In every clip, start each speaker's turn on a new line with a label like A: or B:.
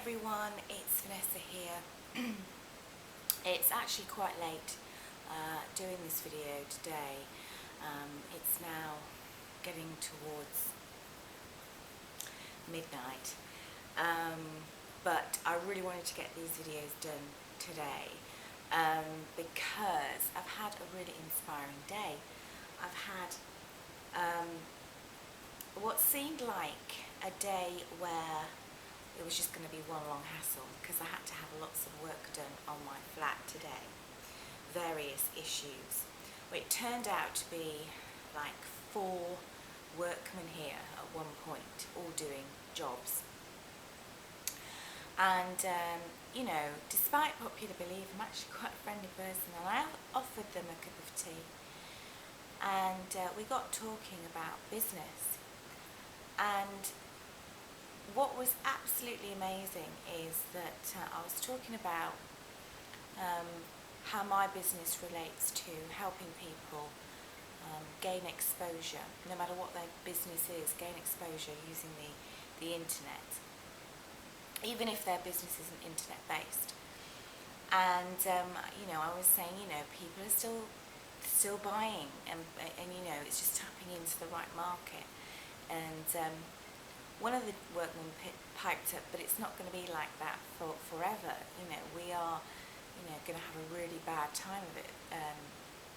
A: everyone, it's Vanessa here. It's actually quite late doing this video today. It's now getting towards midnight, but I really wanted to get these videos done today because I've had a really inspiring day. I've had what seemed like a day where it was just going to be one long hassle because I had to have lots of work done on my flat today, various issues. Well, it turned out to be like 4 workmen here at one point, all doing jobs. And you know, despite popular belief, I'm actually quite a friendly person, and I offered them a cup of tea, and we got talking about business. And what was absolutely amazing is that I was talking about how my business relates to helping people gain exposure, no matter what their business is, gain exposure using the internet, even if their business isn't internet based. And you know, I was saying, you know, people are still buying, and you know, it's just tapping into the right market. And one of the workmen piped up, but it's not going to be like that forever. You know, we are, you know, going to have a really bad time of it,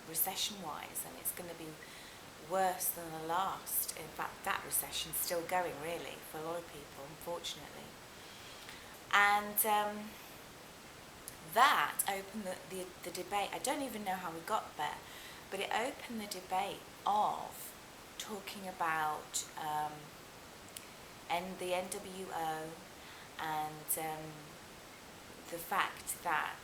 A: recession-wise, and it's going to be worse than the last. In fact, that recession's still going, really, for a lot of people, unfortunately. And that opened the debate. I don't even know how we got there, but it opened the debate of talking about and the NWO and the fact that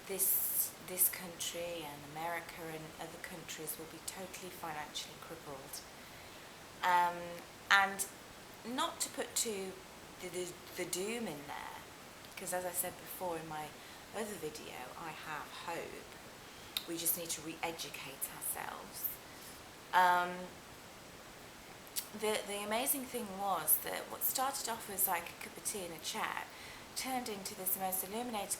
A: this country and America and other countries will be totally financially crippled, and not to put the doom in there, because as I said before in my other video, I have hope. We just need to re-educate ourselves. The amazing thing was that what started off as like a cup of tea and a chat turned into this most illuminated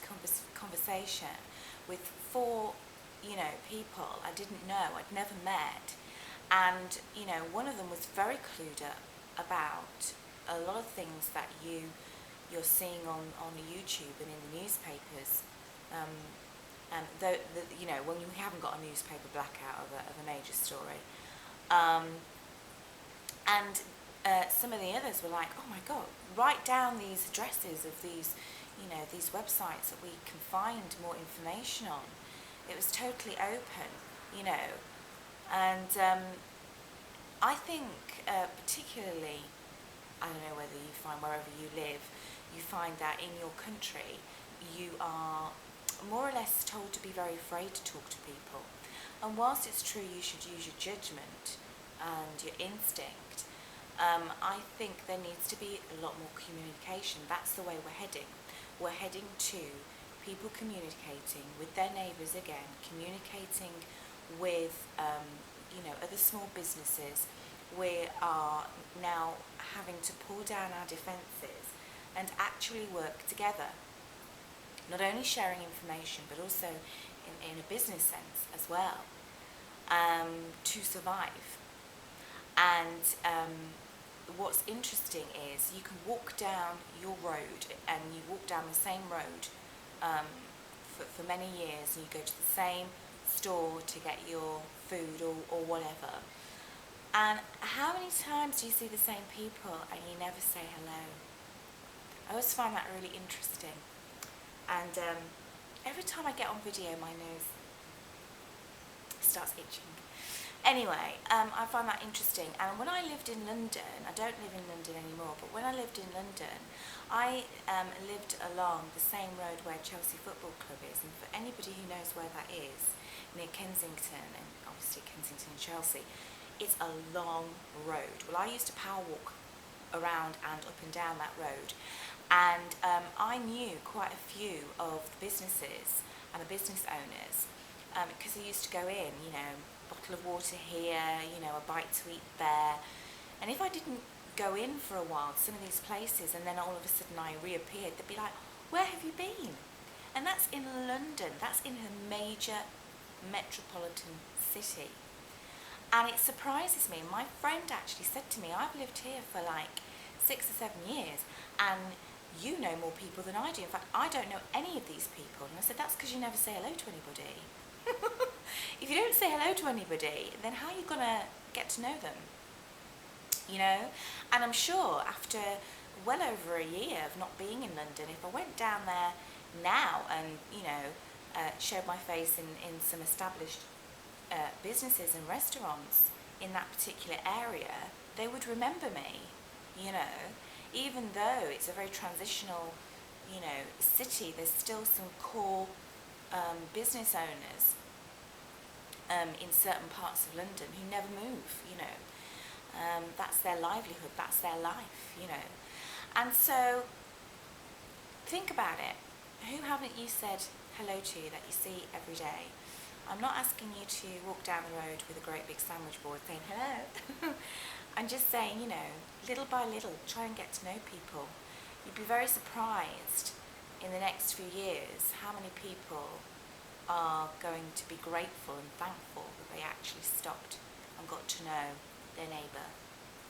A: conversation with 4, you know, people I didn't know, I'd never met. And, you know, one of them was very clued up about a lot of things that you're seeing on YouTube and in the newspapers. And you know, when you haven't got a newspaper blackout of a major story. And some of the others were like, oh my God, write down these addresses of these, you know, these websites that we can find more information on. It was totally open, you know. And I think particularly, I don't know whether you find wherever you live, you find that in your country, you are more or less told to be very afraid to talk to people. And whilst it's true you should use your judgment and your instinct, I think there needs to be a lot more communication. That's the way we're heading. We're heading to people communicating with their neighbours again, communicating with you know, other small businesses. We are now having to pull down our defences and actually work together. Not only sharing information, but also in a business sense as well, to survive. And what's interesting is you can walk down your road, and you walk down the same road for many years, and you go to the same store to get your food or whatever. And how many times do you see the same people and you never say hello? I always find that really interesting. And every time I get on video, my nose starts itching. Anyway, I find that interesting. And when I lived in London, I don't live in London anymore, but when I lived in London, I lived along the same road where Chelsea Football Club is. And for anybody who knows where that is, near Kensington, and obviously Kensington and Chelsea, it's a long road. Well, I used to power walk around and up and down that road. And I knew quite a few of the businesses and the business owners because I used to go in, you know, bottle of water here, you know, a bite to eat there. And if I didn't go in for a while to some of these places, and then all of a sudden I reappeared, they'd be like, where have you been? And that's in London, that's in a major metropolitan city. And it surprises me. My friend actually said to me, I've lived here for like 6 or 7 years, and you know more people than I do. In fact, I don't know any of these people. And I said, that's because you never say hello to anybody. If you don't say hello to anybody, then how are you going to get to know them? You know? And I'm sure after well over a year of not being in London, if I went down there now and, you know, showed my face in some established businesses and restaurants in that particular area, they would remember me, you know. Even though it's a very transitional, you know, city, there's still some core business owners in certain parts of London who never move, you know. That's their livelihood, that's their life, you know. And so, think about it. Who haven't you said hello to that you see every day? I'm not asking you to walk down the road with a great big sandwich board saying hello. I'm just saying, you know, little by little, try and get to know people. You'd be very surprised in the next few years how many people are going to be grateful and thankful that they actually stopped and got to know their neighbour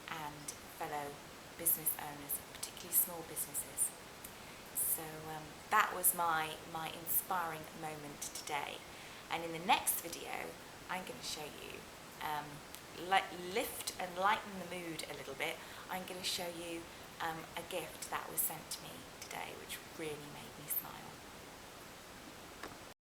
A: and fellow business owners, particularly small businesses. So that was my inspiring moment today. And in the next video, I'm going to show you, lift and lighten the mood a little bit. I'm going to show you a gift that was sent to me today, which really made